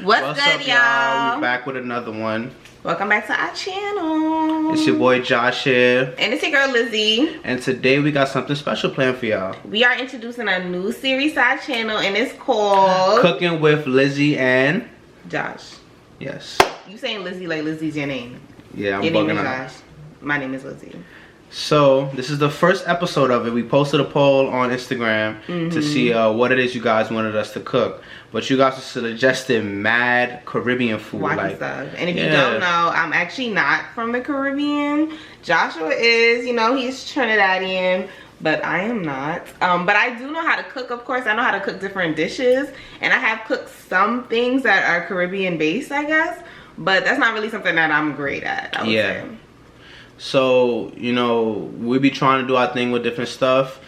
What's good, up, y'all? We're back with another one. Welcome back to our channel. It's your boy Josh here. And it's your girl Lizzy. And today we got something special planned for y'all. We are introducing a new series to our channel, and it's called Cooking with Lizzy and Josh. Yes. You saying Lizzy like Lizzy's your name. Yeah, I'm your name bugging is out. Josh. My name is Lizzy. So this is the first episode of it. We posted a poll on Instagram to see what it is you guys wanted us to cook. But you guys suggested mad Caribbean food, Wacky stuff. And if you don't know, I'm actually not from the Caribbean. Joshua is, you know, he's Trinidadian, but I am not. But I do know how to cook, of course. I know how to cook different dishes, and I have cooked some things that are Caribbean based, I guess. But that's not really something that I'm great at, I would say. So, you know, we be trying to do our thing with different stuff.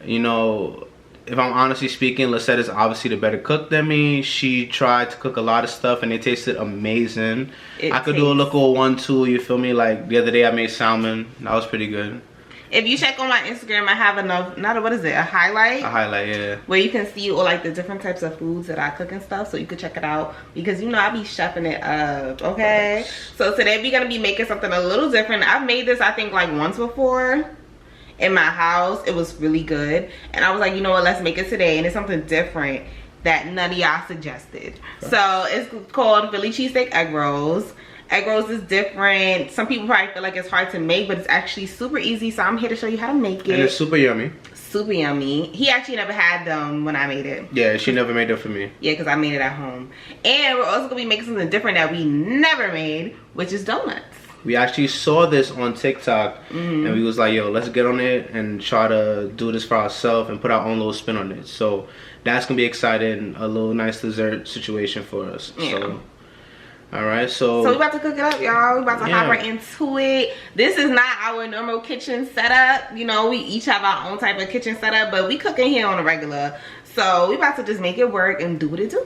You know, if I'm honestly speaking, Lisette is obviously the better cook than me. She tried to cook a lot of stuff and it tasted amazing. I could do a little 1-2, you feel me? Like the other day I made salmon. That was pretty good. If you check on my Instagram, I have a highlight? A highlight, yeah. Where you can see all like the different types of foods that I cook and stuff, so you could check it out. Because you know I be chefing it up, okay? So today we're gonna be making something a little different. I've made this I think like once before in my house. It was really good. And I was like, you know what, let's make it today. And it's something different that none of y'all suggested. So it's called Philly Cheesesteak Egg Rolls. Egg rolls is different. Some people probably feel like it's hard to make, but it's actually super easy. So I'm here to show you how to make it. And it's super yummy. Super yummy. He actually never had them when I made it. Yeah, she never made them for me. Yeah, because I made it at home. And we're also going to be making something different that we never made, which is donuts. We actually saw this on TikTok and we was like, yo, let's get on it and try to do this for ourselves and put our own little spin on it. So that's going to be exciting. A little nice dessert situation for us. Yeah. So. Alright, so we about to cook it up, y'all. We about to hop right into it. This is not our normal kitchen setup. You know, we each have our own type of kitchen setup, but we cooking here on a regular. So we about to just make it work and do what it do.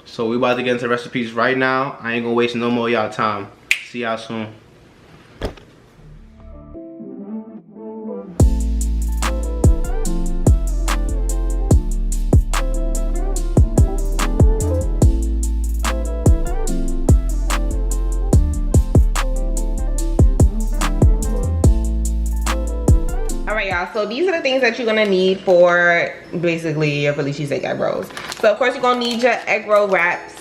So we about to get into recipes right now. I ain't gonna waste no more y'all time. See y'all soon. So these are the things that you're gonna need for basically your Philly cheesesteak egg rolls. So of course you're gonna need your egg roll wraps.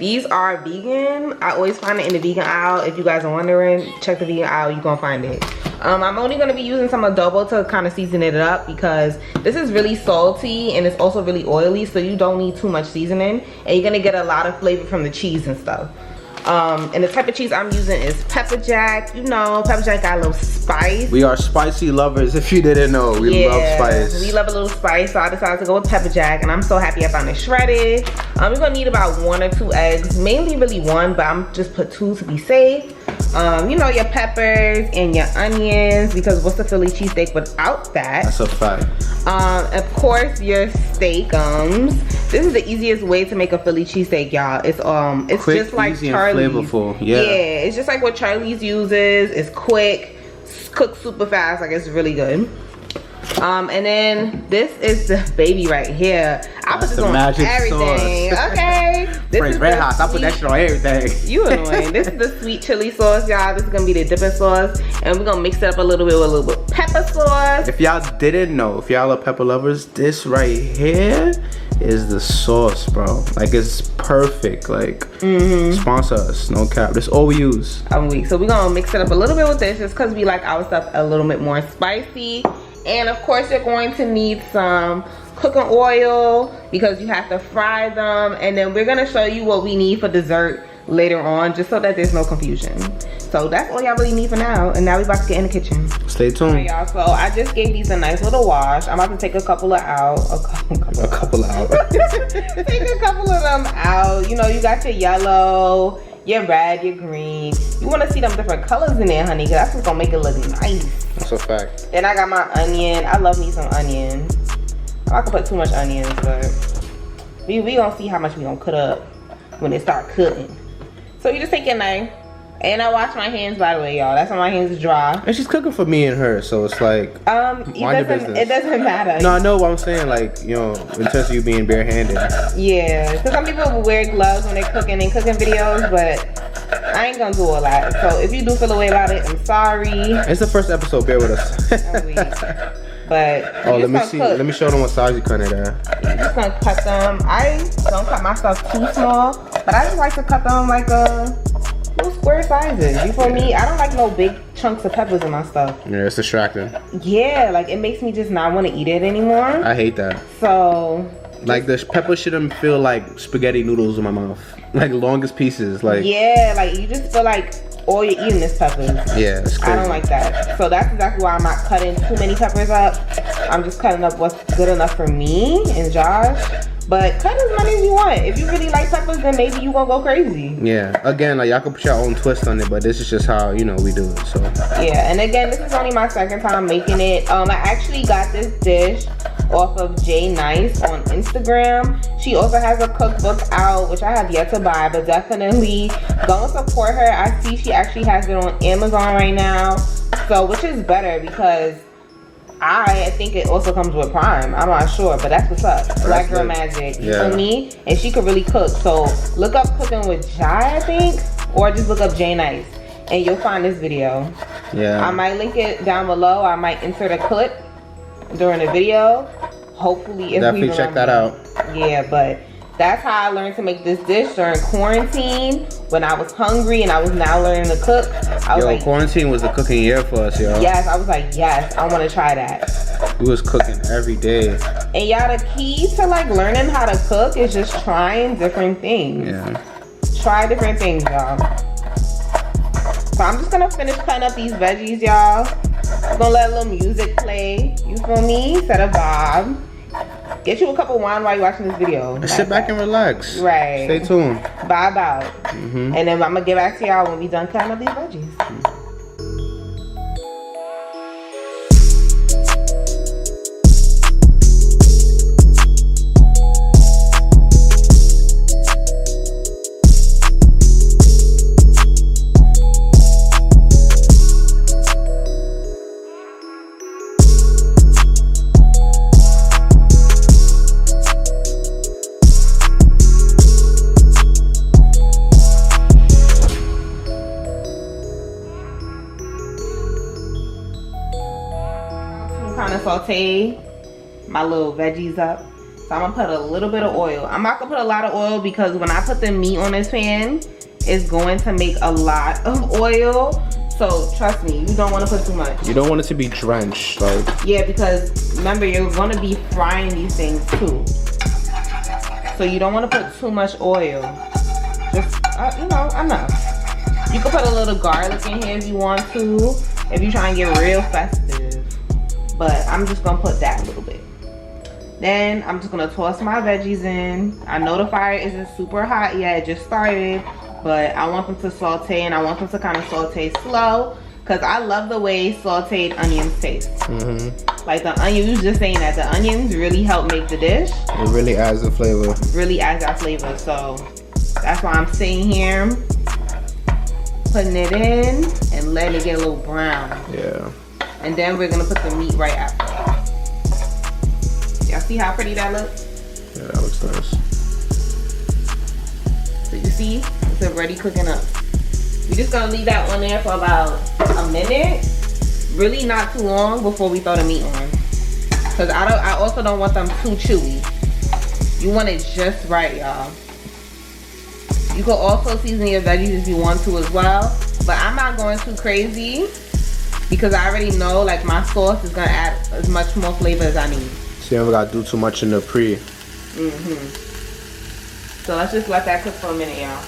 These are vegan. I always find it in the vegan aisle. If you guys are wondering, check the vegan aisle, you're gonna find it. I'm only gonna be using some adobo to kind of season it up because this is really salty and it's also really oily, so you don't need too much seasoning, and you're gonna get a lot of flavor from the cheese and stuff. And the type of cheese I'm using is pepper jack. You know, pepper jack got a little spice. We are spicy lovers, if you didn't know. We love spice. We love a little spice, so I decided to go with pepper jack, and I'm so happy I found it shredded. We're gonna need about 1 or 2 eggs, mainly really 1, but I'm just put 2 to be safe. You know, your peppers and your onions, because what's a Philly cheesesteak without that? That's a fact. Of course, your steakums. This is the easiest way to make a Philly cheesesteak, y'all. It's quick, just like Charlie's. And flavorful. Yeah, it's just like what Charlie's uses. It's quick, cooked super fast. Like, it's really good. And then this is the baby right here. I put this on everything. Sauce. Okay. This is red hot. I put that shit on everything. You annoying. This is the sweet chili sauce, y'all. This is gonna be the dipping sauce, and we're gonna mix it up a little bit with a little bit of pepper sauce. If y'all didn't know, if y'all are pepper lovers, this right here is the sauce, bro. Like, it's perfect. Like, sponsor us, no cap. That's all we use. I'm weak. So we're gonna mix it up a little bit with this, just because we like our stuff a little bit more spicy. And of course you're going to need some cooking oil because you have to fry them. And then we're gonna show you what we need for dessert later on, just so that there's no confusion. So that's all y'all really need for now. And now we're about to get in the kitchen. Stay tuned. Alright, y'all, so I just gave these a nice little wash. I'm about to take a couple out. Take a couple of them out. You know, you got your yellow, your red, your green. You want to see them different colors in there, honey, because that's what's gonna make it look nice. That's a fact. Then I got my onion. I love me some onion. I'm not gonna put too much onions, but we gonna see how much we gonna cut up when it start cooking. So you just take your knife And I wash my hands, by the way, y'all. That's why my hands is dry. And she's cooking for me and her, so it's like, it doesn't matter. No, I know what I'm saying, like, you know, in terms of you being barehanded. Yeah, because some people will wear gloves when they're cooking in cooking videos, but I ain't gonna do all that. So if you do feel a way about it, I'm sorry. It's the first episode, bear with us. But let me see. Let me show them what size you cut it at. You're just gonna cut them. I don't cut my stuff too small, but I just like to cut them like little square sizes. You feel me? I don't like no big chunks of peppers in my stuff. Yeah, it's distracting. Yeah, like it makes me just not want to eat it anymore. I hate that. So like the pepper shouldn't feel like spaghetti noodles in my mouth. Like longest pieces. Like yeah, like you just feel like all you're eating is peppers. Yeah, it's crazy. I don't like that. So that's exactly why I'm not cutting too many peppers up. I'm just cutting up what's good enough for me and Josh. But cut as many as you want. If you really like peppers, then maybe you gonna go crazy. Yeah. Again, like y'all can put your own twist on it, but this is just how, you know, we do it. So yeah, and again, this is only my second time making it. I actually got this dish off of J Nice on Instagram. She also has a cookbook out, which I have yet to buy, but definitely go and support her. I see she actually has it on Amazon right now, so which is better because I think it also comes with Prime. I'm not sure, but that's what's up. Black Girl Magic, you feel me? And she could really cook. So look up Cooking with Jai, I think, or just look up J Nice, and you'll find this video. Yeah. I might link it down below. I might insert a clip during the video. Hopefully, if definitely check that out. Yeah, but that's how I learned to make this dish during quarantine when I was hungry and I was now learning to cook. I was like, quarantine was the cooking year for us, yo. Yes, I was like, yes, I want to try that. We was cooking every day. And y'all, the key to like learning how to cook is just trying different things. Yeah. Try different things, y'all. So I'm just gonna finish cutting up these veggies, y'all. I'm gonna let a little music play. You feel me? Set a vibe. Get you a cup of wine while you're watching this video. And sit back and relax. Right. Stay tuned. Vibe out. And then I'm gonna get back to y'all when we done cutting up these veggies. Kind of saute my little veggies up, so I'm gonna put a little bit of oil. I'm not gonna put a lot of oil because when I put the meat on this pan, it's going to make a lot of oil. So trust me, you don't want to put too much. You don't want it to be drenched, like. Yeah, because remember you're going to be frying these things too, so you don't want to put too much oil. Just you know, enough. You can put a little garlic in here if you want to, if you're trying to get real festive. But I'm just gonna put that a little bit. Then I'm just gonna toss my veggies in. I know the fire isn't super hot yet, it just started, but I want them to saute, and I want them to kind of saute slow, because I love the way sauteed onions taste. Like the onion, you was just saying that the onions really help make the dish. It really adds the flavor. Really adds that flavor, so that's why I'm sitting here, putting it in, and letting it get a little brown. Yeah. And then we're gonna put the meat right after. Y'all see how pretty that looks? Yeah, that looks nice. So you see, it's already cooking up. We're just gonna leave that on there for about a minute. Really not too long before we throw the meat on. Cause I also don't want them too chewy. You want it just right, y'all. You could also season your veggies if you want to as well. But I'm not going too crazy, because I already know like my sauce is gonna add as much more flavor as I need. So you never gotta do too much in the pre. So let's just let that cook for a minute, y'all.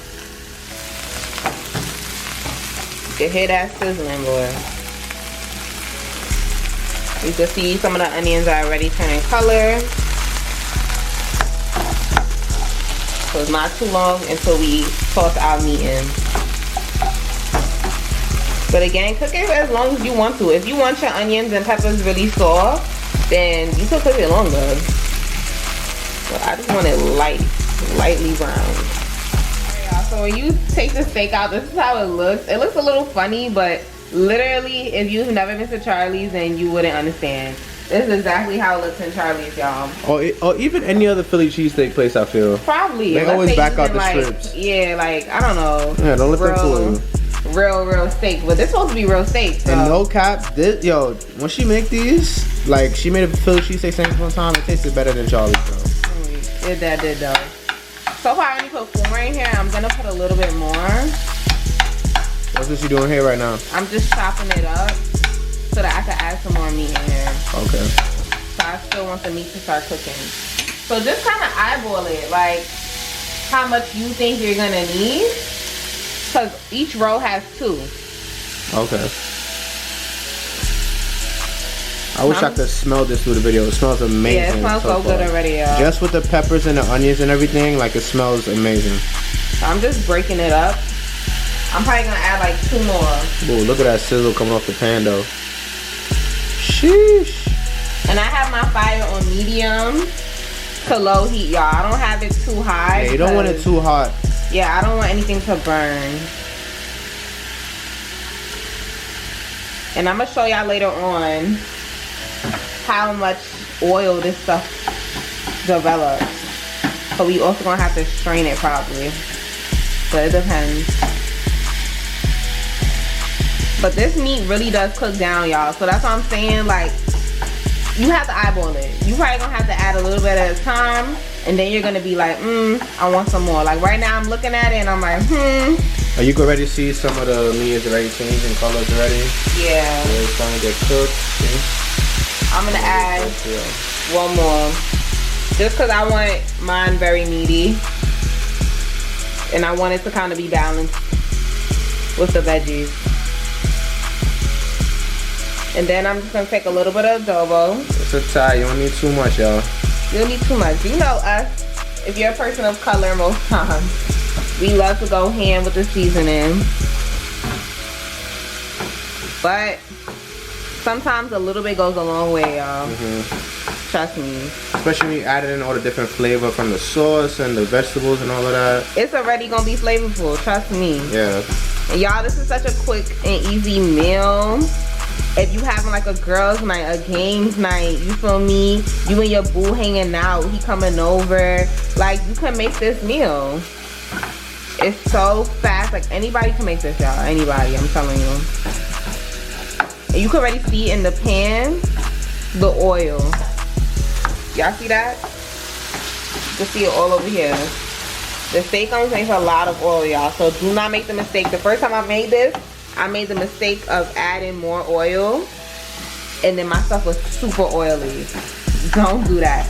You can hear that sizzling, boy. You can see some of the onions are already turning color. So it's not too long until we toss our meat in. But again, cook it as long as you want to. If you want your onions and peppers really soft, then you can cook it longer. But I just want it lightly brown. Alright, y'all, so so when you take the steak out, this is how it looks. It looks a little funny, but literally, if you've never been to Charlie's, then you wouldn't understand. This is exactly how it looks in Charlie's, y'all. Or even any other Philly cheesesteak place, I feel. Probably. They always back out the strips. Yeah, like, I don't know. Yeah, don't let them fool you. Real steak. But this supposed to be real steak, so. And no cap, this, yo, when she make these, like, she made a Philly cheesesteak sandwich one time, it tasted better than Charlie's, bro. It did though. So far I only put 4 in here. I'm gonna put a little bit more. What's this you doing here right now? I'm just chopping it up so that I can add some more meat in here. Okay. So I still want the meat to start cooking. So just kind of eyeball it, like how much you think you're gonna need, because each roll has 2. Okay. I wish I could smell this through the video. It smells amazing. Yeah, it smells so good already, y'all. Just with the peppers and the onions and everything, like it smells amazing. So I'm just breaking it up. I'm probably gonna add like 2 more. Ooh, look at that sizzle coming off the pan though. Sheesh. And I have my fire on medium to low heat, y'all. I don't have it too high. Yeah, you don't want it too hot. Yeah, I don't want anything to burn. And I'm gonna show y'all later on how much oil this stuff develops. So we also gonna have to strain it probably. But it depends. But this meat really does cook down, y'all. So that's what I'm saying, like, you have to eyeball it. You probably gonna have to add a little bit at a time, and then you're gonna be like, I want some more. Like right now I'm looking at it and I'm like, Oh, you can already see some of the meat is already changing colors already. Yeah. So it's starting to get cooked. See? I'm gonna add 1 more. Just cause I want mine very meaty. And I want it to kind of be balanced with the veggies. And then I'm just gonna take a little bit of adobo. It's a tie, you don't need too much, y'all. You don't need too much. You know us, if you're a person of color most times, we love to go ham with the seasoning. But sometimes a little bit goes a long way, y'all. Trust me. Especially when you added in all the different flavor from the sauce and the vegetables and all of that. It's already gonna be flavorful, trust me. Yeah. And y'all, this is such a quick and easy meal. If you having like a girls night, a games night, you feel me? You and your boo hanging out, he coming over. Like, you can make this meal. It's so fast. Like, anybody can make this, y'all. Anybody, I'm telling you. And you can already see in the pan the oil. Y'all see that? You can see it all over here. The steak only takes a lot of oil, y'all. So do not make the mistake. The first time I made this, I made the mistake of adding more oil, and then my stuff was super oily. Don't do that.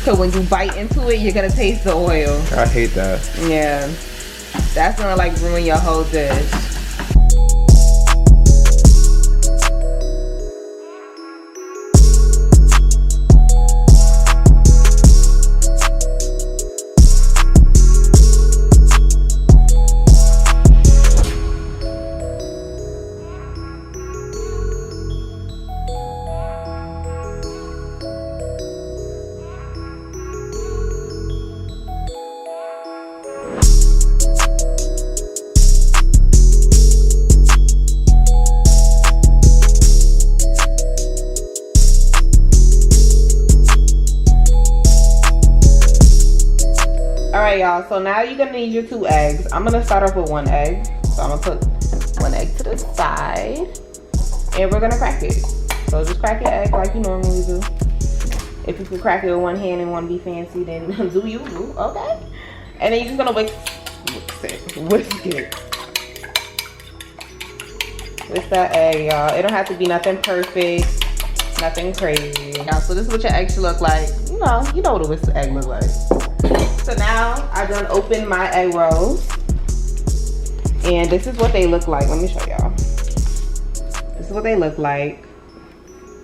So when you bite into it, you're gonna taste the oil. I hate that. Yeah. That's gonna like ruin your whole dish. Y'all, so now you're gonna need your 2 eggs. I'm gonna start off with 1 egg. So I'm gonna put 1 egg to the side, and we're gonna crack it. So just crack your egg like you normally do. If you can crack it with 1 hand and want to be fancy, then do you, okay? And then you're just gonna whisk it. Whisk that egg, y'all. It don't have to be nothing perfect, nothing crazy. Y'all, so this is what your egg should look like. You know what a whisked egg look like. So now I done opened my egg rolls, and this is what they look like. Let me show y'all. This is what they look like.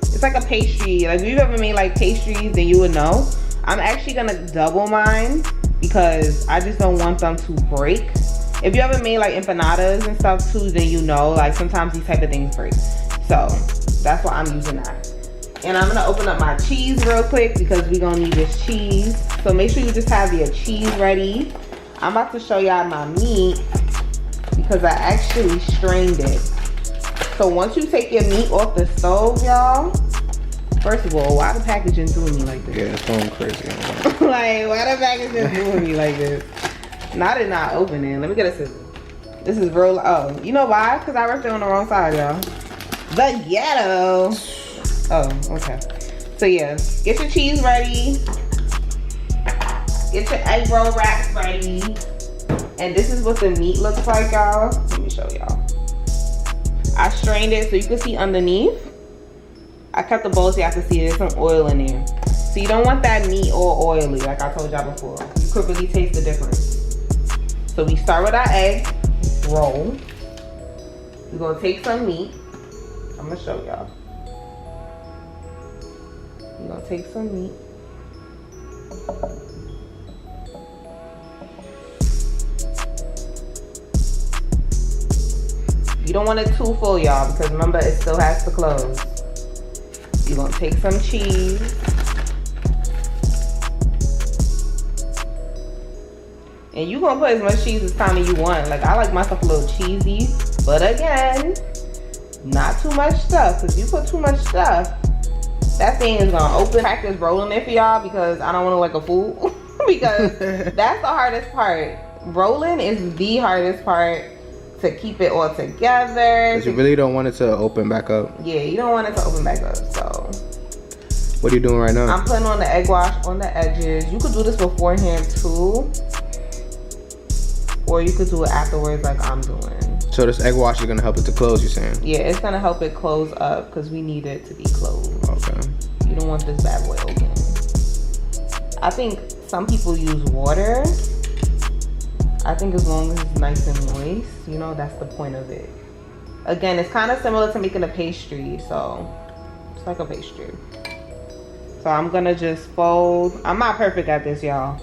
It's like a pastry. Like, if you've ever made like pastries, then you would know. I'm actually gonna double mine because I just don't want them to break. If you ever made like empanadas and stuff too, then you know, like sometimes these type of things break. So that's why I'm using that. And I'm gonna open up my cheese real quick because we're gonna need this cheese. So make sure you just have your cheese ready. I'm about to show y'all my meat because I actually strained it. So once you take your meat off the stove, y'all, first of all, why the packaging doing me like this? Yeah, it's going crazy. Like, why the packaging doing me like this? Not it not opening. Let me get a scissor. This is real. Oh, you know why? Because I ripped it on the wrong side, y'all. The ghetto. Oh, okay. So yeah, get your cheese ready. Get your egg roll wraps ready. And this is what the meat looks like, y'all. Let me show y'all. I strained it so you can see underneath. I kept the bowl so y'all can see there's some oil in there. So you don't want that meat all oily, like I told y'all before. You could really taste the difference. So we start with our egg roll. We're gonna take some meat. I'm gonna show y'all. We're gonna take some meat. You don't want it too full, y'all, because remember, it still has to close. You're gonna take some cheese. And you're gonna put as much cheese as kind of you want. Like, I like my stuff a little cheesy, but again, not too much stuff. Because you put too much stuff, that thing is gonna open. Practice rolling it for y'all because I don't want to look like a fool. Because that's the hardest part. Rolling is the hardest part to keep it all together. Because you really don't want it to open back up. Yeah, you don't want it to open back up. So what are you doing right now? I'm putting on the egg wash on the edges. You could do this beforehand too, or you could do it afterwards like I'm doing. So this egg wash is gonna help it to close, you're saying? Yeah, it's gonna help it close up because we need it to be closed. Okay. You don't want this bad boy open. I think some people use water. I think as long as it's nice and moist, you know, that's the point of it. Again, it's kind of similar to making a pastry, so it's like a pastry. So I'm gonna just fold. I'm not perfect at this, y'all.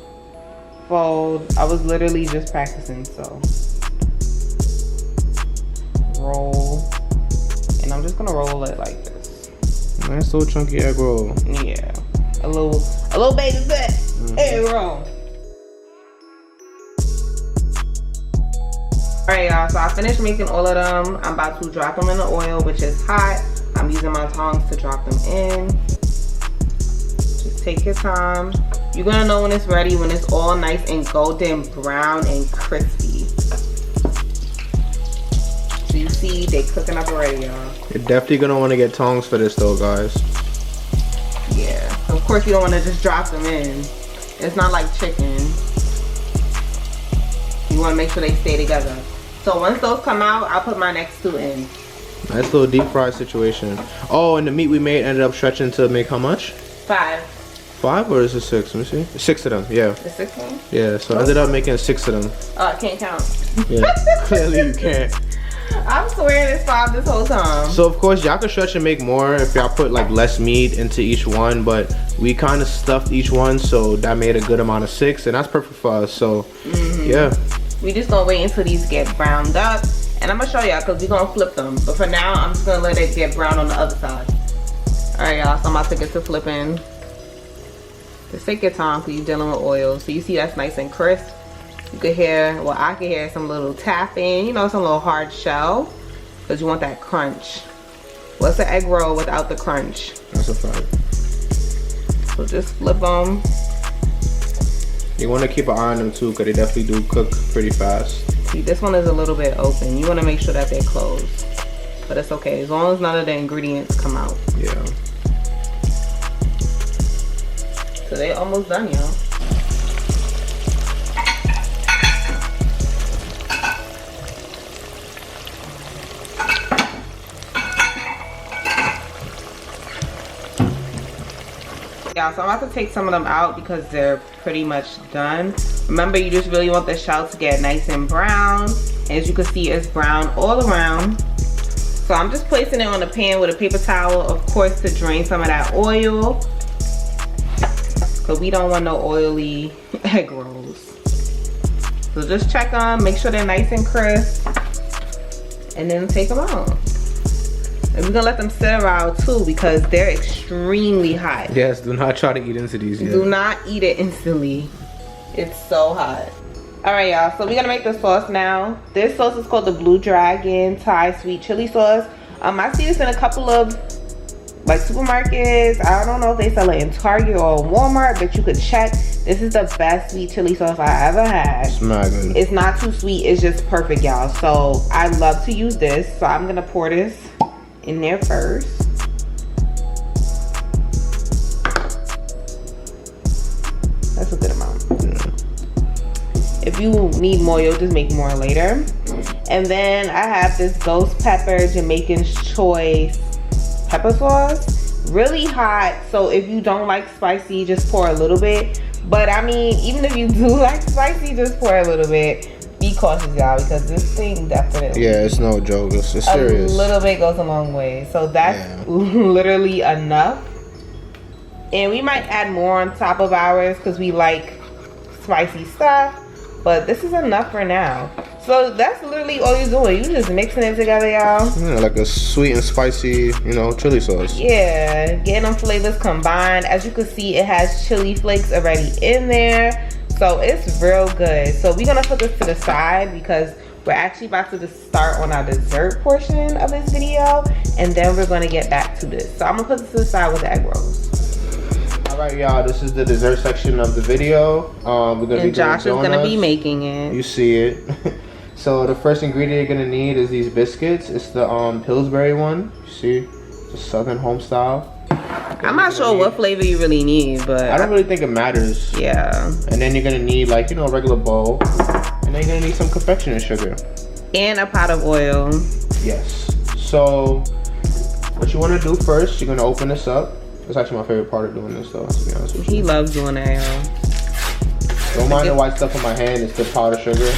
Fold. I was literally just practicing, so roll. And I'm just gonna roll it like this. Nice little chunky egg roll. Yeah. A little baby bit. Egg roll. Alright, y'all, so I finished making all of them. I'm about to drop them in the oil, which is hot. I'm using my tongs to drop them in. Just take your time. You're gonna know when it's ready, when it's all nice and golden brown and crispy. So you see, they cooking up already, y'all. You're definitely gonna wanna get tongs for this though, guys. Yeah, of course you don't wanna just drop them in. It's not like chicken. You wanna make sure they stay together. So once those come out, I'll put my next two in. Nice little deep fry situation. Oh, and the meat we made ended up stretching to make how much? 5. 5 or is it 6? Let me see. 6 of them, yeah. The 6 one? Yeah, so I ended up making 6 of them. Oh, I can't count. Yeah, clearly you can't. I'm swearing it's 5 this whole time. So of course y'all can stretch and make more if y'all put like less meat into each one, but we kind of stuffed each one, so that made a good amount of 6, and that's perfect for us. So yeah. We just gonna wait until these get browned up, and I'm gonna show y'all because we're gonna flip them. But for now, I'm just gonna let it get brown on the other side. All right, y'all, so I'm about to get to flipping. Just take your time because you're dealing with oil. So you see that's nice and crisp. You could hear, well, I could hear some little tapping, you know, some little hard shell, because you want that crunch. What's the egg roll without the crunch? That's a fact. So just flip them. You want to keep an eye on them too, because they definitely do cook pretty fast. See, this one is a little bit open. You want to make sure that they're closed. But it's okay, as long as none of the ingredients come out. Yeah. So they almost done, y'all. Yeah, so I'm about to take some of them out because they're pretty much done. Remember, you just really want the shell to get nice and brown. As you can see, it's brown all around. So I'm just placing it on the pan with a paper towel, of course, to drain some of that oil. Because we don't want no oily egg rolls. So just check them, make sure they're nice and crisp, and then take them out. And we're gonna let them sit around too because they're extremely hot. Yes, do not try to eat into these yet. Do not eat it instantly. It's so hot. All right, y'all, so we're gonna make the sauce now. This sauce is called the Blue Dragon Thai Sweet Chili Sauce. I see this in a couple of like supermarkets. I don't know if they sell it in Target or Walmart, but you could check. This is the best sweet chili sauce I ever had. It's not good. It's not too sweet, it's just perfect, y'all. So I love to use this. So I'm gonna pour this in there first. That's a good amount. Yeah. If you need more, you'll just make more later. And then I have this ghost pepper Jamaican's choice pepper sauce. Really hot, so if you don't like spicy, just pour a little bit. But I mean, even if you do like spicy, just pour a little bit. Be cautious, y'all, because this thing definitely... Yeah, it's no joke. It's serious. A little bit goes a long way. So that's literally enough. And we might add more on top of ours because we like spicy stuff. But this is enough for now. So that's literally all you're doing. You just mixing it together, y'all. Yeah, like a sweet and spicy, you know, chili sauce. Yeah, getting them flavors combined. As you can see, it has chili flakes already in there. So it's real good. So we're gonna put this to the side because we're actually about to start on our dessert portion of this video. And then we're gonna get back to this. So I'm gonna put this to the side with the egg rolls. Alright, y'all, this is the dessert section of the video. We're gonna and Josh is gonna be making it. You see it. So the first ingredient you're gonna need is these biscuits. It's the Pillsbury one. You see, it's a Southern home style. I'm not sure what flavor you really need, but I don't really think it matters. Yeah. And then you're gonna need, like, you know, a regular bowl, and then you're gonna need some confectioner's sugar and a pot of oil. Yes. So what you want to do first, you're gonna open this up. That's actually my favorite part of doing this, though, to be honest with you. He loves doing that, y'all. Don't mind the white stuff on my hand. It's the powdered sugar.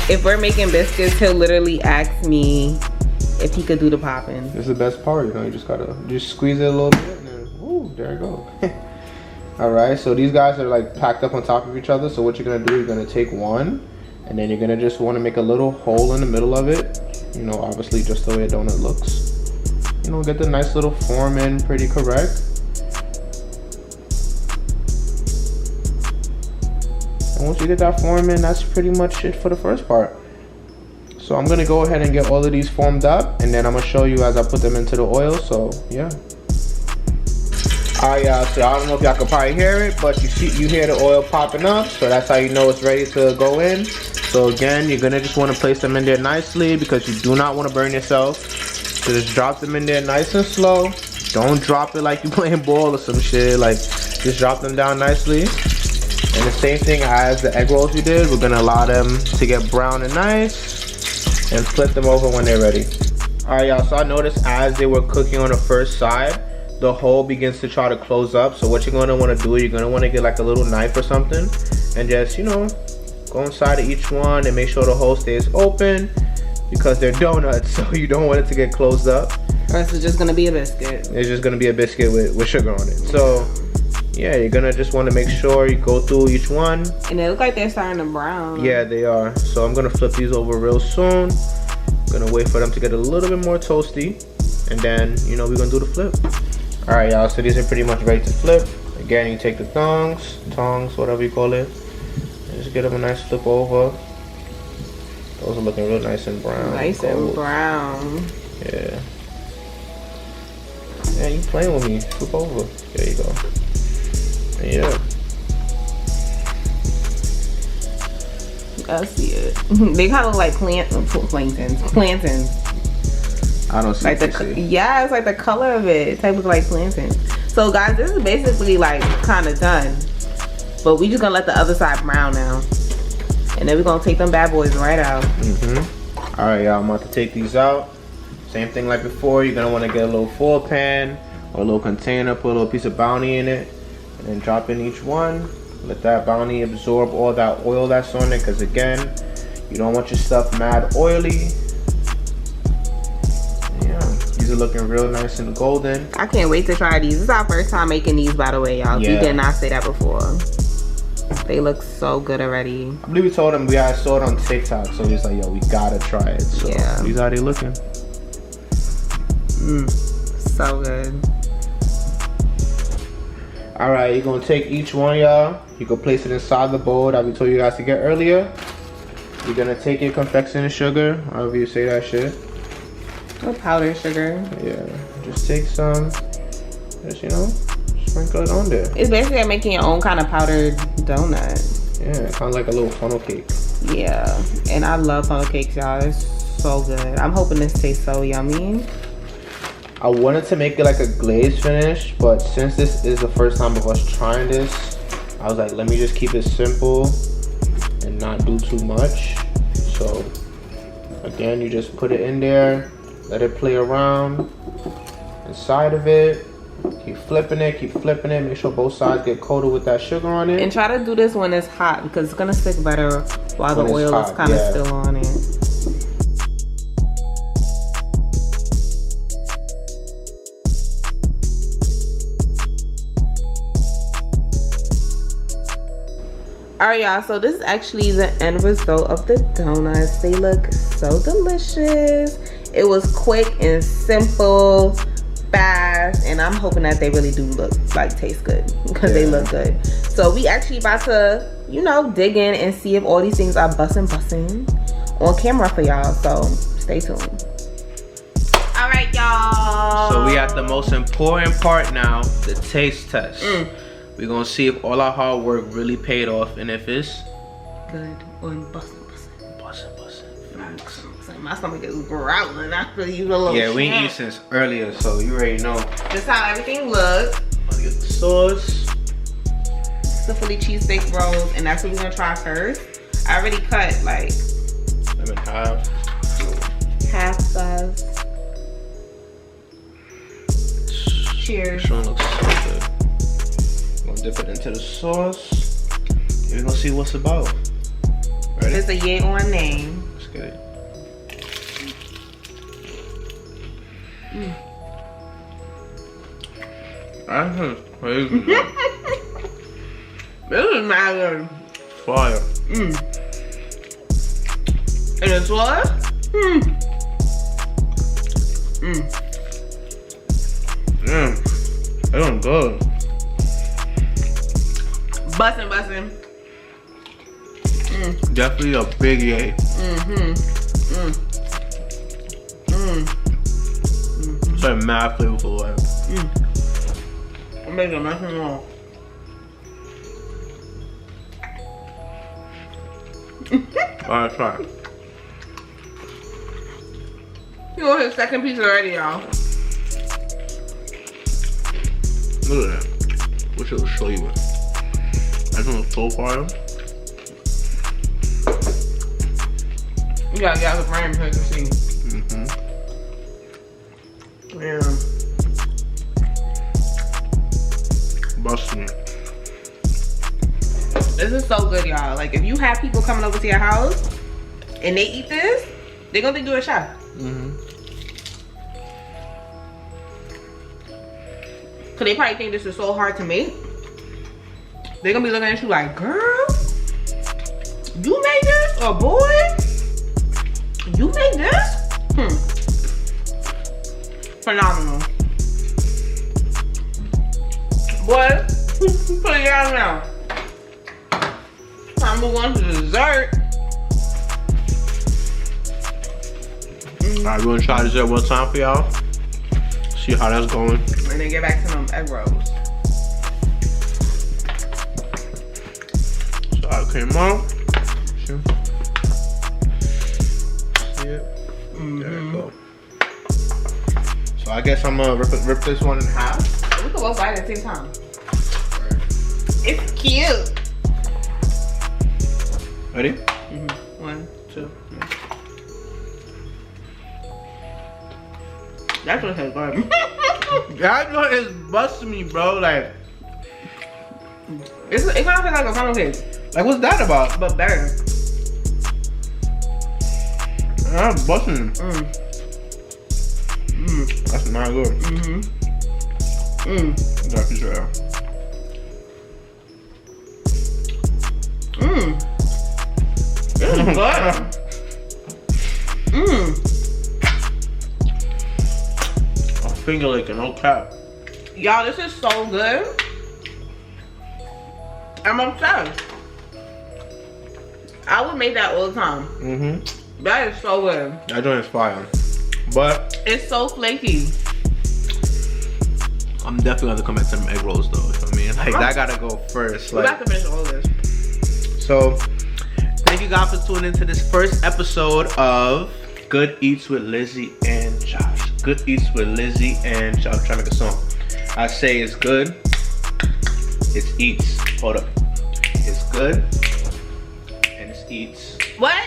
If we're making biscuits, he'll literally ask me if he could do the popping. This is the best part, you know. You just gotta squeeze it a little bit, and then, ooh, there you go. All right, so these guys are like packed up on top of each other. So what you're gonna do, you're gonna take one, and then you're gonna just want to make a little hole in the middle of it. You know, obviously just the way a donut looks. You know, get the nice little form in pretty correct. And once you get that form in, that's pretty much it for the first part. So I'm gonna go ahead and get all of these formed up, and then I'm gonna show you as I put them into the oil. So yeah. Alright, y'all, so I don't know if y'all can probably hear it, but you hear the oil popping up, so that's how you know it's ready to go in. So again, you're gonna just want to place them in there nicely because you do not want to burn yourself. So just drop them in there nice and slow. Don't drop it like you're playing ball or some shit. Like, just drop them down nicely. And the same thing as the egg rolls we did, we're gonna allow them to get brown and nice and flip them over when they're ready. Alright, y'all, so I noticed as they were cooking on the first side, the hole begins to try to close up. So what you're gonna wanna do, you're gonna wanna get like a little knife or something and just, you know, go inside of each one and make sure the hole stays open because they're donuts, so you don't want it to get closed up. Or it's just gonna be a biscuit. It's just gonna be a biscuit with sugar on it. So yeah, you're gonna just want to make sure you go through each one. And they look like they're starting to brown. Yeah, they are. So I'm gonna flip these over real soon. Gonna wait for them to get a little bit more toasty, and then, you know, we're gonna do the flip. All right, y'all, so these are pretty much ready to flip. Again, you take the tongs, whatever you call it, and just get them a nice flip over. Those are looking real nice and brown. Nice and brown. Yeah. Yeah, you playing with me. Flip over. There you go. Yeah. I see it. They kind of look like plantains. I don't see like yeah, it's like the color of it. It type of like plantains. So guys, this is basically like kind of done. But we just gonna let the other side brown now. And then we're gonna take them bad boys right out. All right, y'all, I'm about to take these out. Same thing like before, you're gonna wanna get a little foil pan or a little container, put a little piece of bounty in it, and then drop in each one. Let that bounty absorb all that oil that's on it, because again, you don't want your stuff mad oily. Yeah, these are looking real nice and golden. I can't wait to try these. This is our first time making these, by the way, y'all. Yeah. We did not say that before. They look so good already. I believe we told him I saw it on TikTok, so he's like, yo, we gotta try it. So yeah. These how they looking. So good. All right, you're gonna take each one, y'all. You can place it inside the bowl that we told you guys to get earlier. You're gonna take your confectionery sugar, however you say that shit. Or powdered sugar. Yeah, just take some, just, you know, sprinkle it on there. It's basically like making your own kind of powdered donut. Yeah, kind of like a little funnel cake. Yeah, and I love funnel cakes, y'all. It's so good. I'm hoping this tastes so yummy. I wanted to make it like a glazed finish, but since this is the first time of us trying this, I was like, let me just keep it simple and not do too much. So again, you just put it in there, let it play around inside of it. Keep flipping it, make sure both sides get coated with that sugar on it. And try to do this when it's hot because it's gonna stick better while the oil is kind of still on it. Alright, y'all, so this is actually the end result of the donuts. They look so delicious. It was quick and simple, fast, and I'm hoping that they really do look like taste good because they look good. So we actually about to, you know, dig in and see if all these things are bussin' on camera for y'all. So stay tuned. Alright, y'all. So we at the most important part now, the taste test. We're gonna see if all our hard work really paid off and if it's good or bussin'. Facts. My stomach is growling after you a little. Yeah, we ain't eat since earlier, so you already know. This is how everything looks. Let's get the sauce. The Philly cheesesteak rolls, and that's what we're gonna try first. I already cut like Lemon half size. Cheers. This one looks so good. I'm gonna dip it into the sauce. We're gonna see what's about. Ready? It's a yay or nay. Let's get it. That's crazy. This is not good. Fire. And the sauce? They look good. Bussin'. Definitely a big yay. It's like mad flavorful. Like. I'm making nothing wrong. Alright, try it. You want his second piece already, y'all. Look at that. Wish it would show you it. That one so fire. You gotta get out the frame so you can see. Yeah. Busting. This is so good, y'all. Like, if you have people coming over to your house and they eat this, they're gonna think you're a chef. Cause they probably think this is so hard to make. They're gonna be looking at you like, girl, you made this? Or boy, you made this? Phenomenal. Boy, put it down now. Time to move on to dessert. Alright, we're gonna try dessert one time for y'all. See how that's going. And then get back to them egg rolls. So I came out. See it? There we go. So I guess I'm gonna rip this one in half. We can both bite at the same time. It's cute. Ready? 1, 2, 3. That's what tastes good. That one is busting me, bro. Like, It kind of tastes like a funnel cake, like what's that about? but better. That's busting. That's not good. That's for sure. This is good. Finger licking, no cap. Y'all, this is so good. I'm obsessed. I would make that all the time. That is so good. That joint is fire. But it's so flaky. I'm definitely gonna come back to them egg rolls though. You know what I mean? Like that gotta go first. We Like, got to finish all this. So, thank you guys for tuning into this first episode of Good Eats with Lizzy and Josh. Good Eats with Lizzy and Josh. I'm trying to make a song. I say it's good. It's eats. Hold up. It's good. And it's eats. What?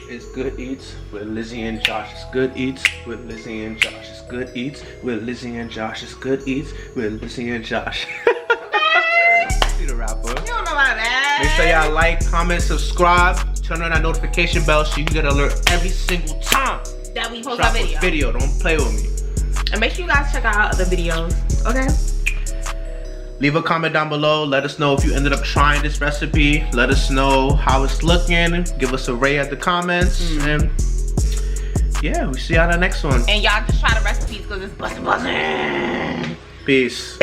It's Good Eats with Lizzy and Josh. It's Good Eats with Lizzy and Josh. It's Good Eats with Lizzy and Josh. It's Good Eats with Lizzy and Josh. See the rapper. You don't know about that. Make sure y'all like, comment, subscribe, turn on that notification bell so you can get an alert every single time that we post drop a video. Don't play with me. And make sure you guys check out our other videos. Okay? Leave a comment down below. Let us know if you ended up trying this recipe. Let us know how it's looking. Give us a rate at the comments. And yeah, we see y'all in the next one. And y'all just try the recipes because it's bustin'. Peace.